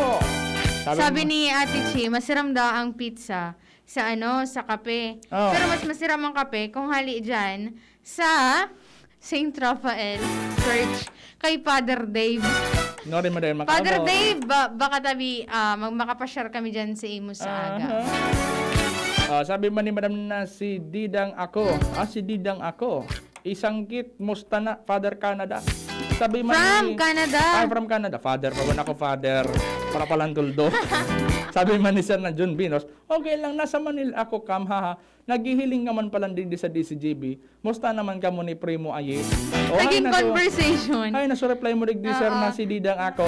Sabi ni Ate Chi, masiram daw ang pizza sa sa kape. Pero mas masiram ang kape kung hali dyan sa St. Raphael Church kay Father Dave. No rin mo din Father Dave, baka tabi makapashare kami dyan sa imo sa aga. Sabi man ni Madam na si Didang ako. Si Didang ako. Isang kit musta na Father Canada. Sabi man From Canada. From Canada. Father, pag ako father. Para palang tuldo. Sabi man ni Sir na John Binos, okay lang, nasa Manila ako, kam, haha. Naghihiling naman pala din sa DZGB. Musta naman ka mo ni Primo Aye? Naging conversation. Ay, naso-reply mo rin di Sir na si Didang ako.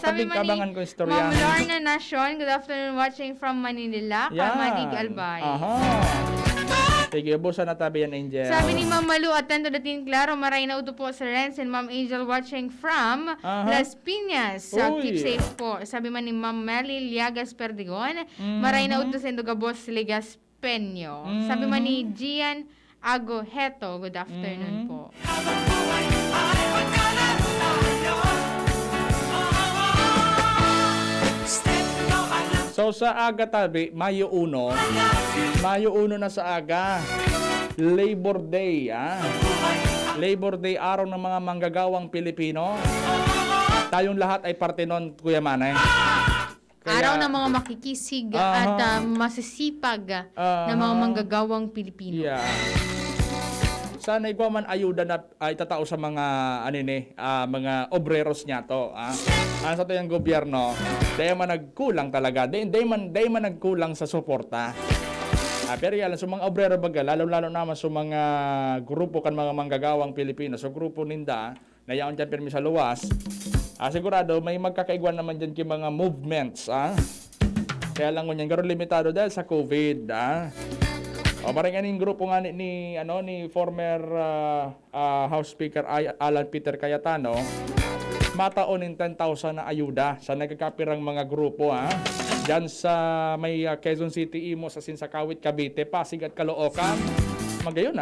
Tabing kabangan ko istorya. Ma'am Lorna Nation, good afternoon, watching from Manila. Kamalig Albay. Sige, busa na tabi yan, Angel. Sabi ni Ma'am Malu, atento dating klaro, maray na uto po sa Renz and Ma'am Angel watching from Las Piñas. Keep safe po. Sabi man ni Ma'am Meli Liagas Perdigon, maray na uto sa Indogabos Ligas Peño. Sabi man ni Gian Agoheto, good afternoon po. So sa aga tabi, Mayo 1 na sa aga. Labor Day, Labor Day, araw ng mga manggagawang Pilipino. Tayong lahat ay parte nun, Kuya Manay. Araw ng mga makikisig at masisipag na mga manggagawang Pilipino. Yeah. Sana ikaw man ayuda na itatao sa mga mga obreros niya to. Sa to yung gobyerno, dahil man nagkulang talaga. Dahil man nagkulang sa suporta. Pero yan, sa mga obrero baga, lalo-lalo naman sa mga grupo kan mga manggagawang Pilipino, sa grupo ninda, na yaon dyan pirmi sa luwas, sigurado may magkakaigwan naman dyan kay mga movements. Kaya lang ngunyan, garo limitado dahil sa COVID. Maring aning grupo nga ni former House Speaker Alan Peter Cayetano, mataon ng 10,000 na ayuda sa nagkakapirang mga grupo diyan sa may Quezon City, Imo, sa Sinsakawit, Cavite, Pasig at Caloocan. Magayon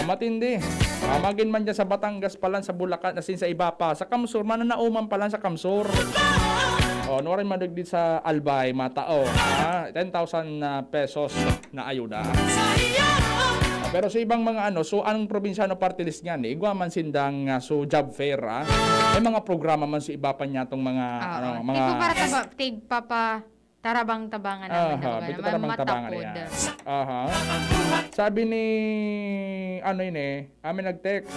matindi. Magin man dyan sa Batangas palan, sa Bulacan, asin sa iba pa. Sa Kamsur, mananauman palan sa Kamsur. Nuwarin madagdit sa Albay, matao. 10,000 pesos na ayuda. Pero sa ibang mga so anong probinsyano party list nga ni, igwa man sindang so job fair, may mga programa man sa iba pa niya tong mga mga Tipo para papa tarabang-tabangan namin na matapod. Sabi ni amin nag-text.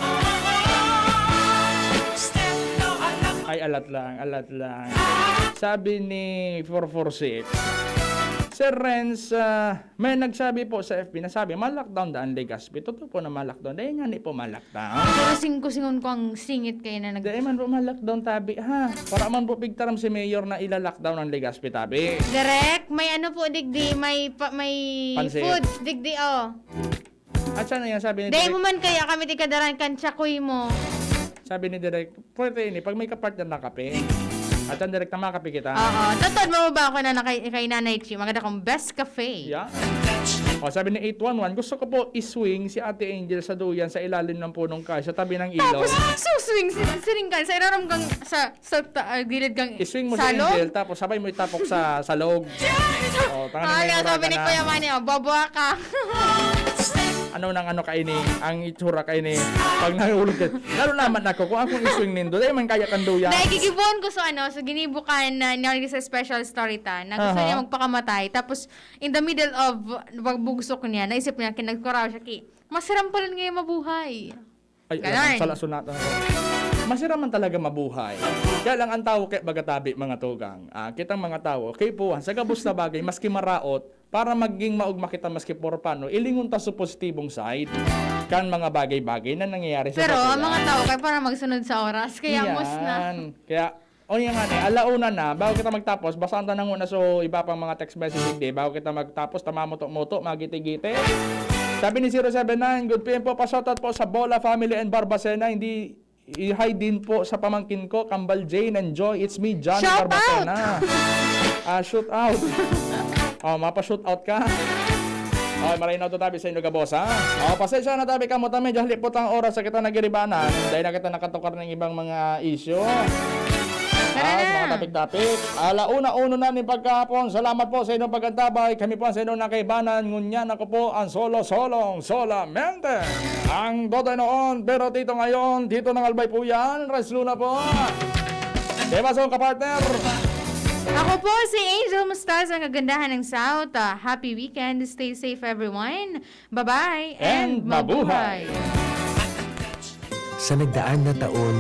Ay, alat lang. Sabi ni 446, Sir Renz, may nagsabi po sa FB na sabi, ma-lockdown daan Legazpi. Totoo po na ma-lockdown. Dahil nga ni po ma-lockdown. Pero singko-singon ko ang singit kayo na Dahil man po ma-lockdown tabi. Para man po pigtaram si Mayor na ila-lockdown ang Legazpi tabi. Direct, may po digdi, may Pansit. food digdi At sana yan sabi ni Dahil mo man kaya kami tikadaran kan tsakoy mo. Sabi ni Direk, pwede ini, pag may kapartner na kape, at ang direct na makape kita. Tatod mo ba ako na kay Nanay Chi? Maganda kong best cafe. Yeah. Sabi ni 811, gusto ko po iswing si Ate Angel sa duyan sa ilalim ng punong kahoy sa tabi ng ilaw. Tapos suswing siring ka sa ilaram kang sa gilid kang iswing mo si Angel, tapos sabay mo itapok sa salog. Sabi ni Kuya Manny, babuha ka. Ano kaini, ang itsura kaini, pag nahulog ka. Lalo naman ako, kung akong iswing nindo, dahil man kaya kang duyan. Naigigibon ko sa ginibukan na sa special story ta, na gusto niya magpakamatay. Tapos, in the middle of pagbugusok niya, naisip niya, kinagkuraw siya masiram pa rin ngayon mabuhay. Ay, salasunat ako. Masira man talaga mabuhay. Kaya lang ang tao kay bagatabi mga tugang. Kitang mga tao, kay puwan, sa gabos na bagay, maski maraot, para maging maugma kita maski porpano, ilingon ta sa positibong side kan mga bagay-bagay na nangyayari sa Pero ang mga tao kay para magsunod sa oras, kaya mus na. Kaya yan nga alauna na, bago kita magtapos, basahan ta nang una so iba pang mga text message day, bago kita magtapos, tamamoto-moto, magiti-giti. Sabi ni 079, good PM po, pa-shoutout po sa Bola Family and Barbacena, hindi i-hi din po sa pamangkin ko, Kambal Jane and Joy. It's me, Johnny Barbacena. Shoot out. Mapa-shoot out ka. Maray na ito tabi sa inyo ka, boss, pasensya na tabi ka mo, medyo halipot ang oras sa kita nagiribanan. Dahil na kita nakatukar ng ibang mga issue. Mga tapik-tapik. Alauna-uno na ni pagkahapon. Salamat po sa inyong pagkantabay. Kami po sa inyong nakaibanan. Ngunyan ako po ang solo-solong solamente. Ang Dodoy noon, pero dito ngayon, dito ng Albay po yan. Res Luna po. Diba song kapartner? Ako po si Angel Mustaza, ang kagandahan ng South. Happy weekend. Stay safe everyone. Bye-bye And mabuhay. Sa nagdaan na taon,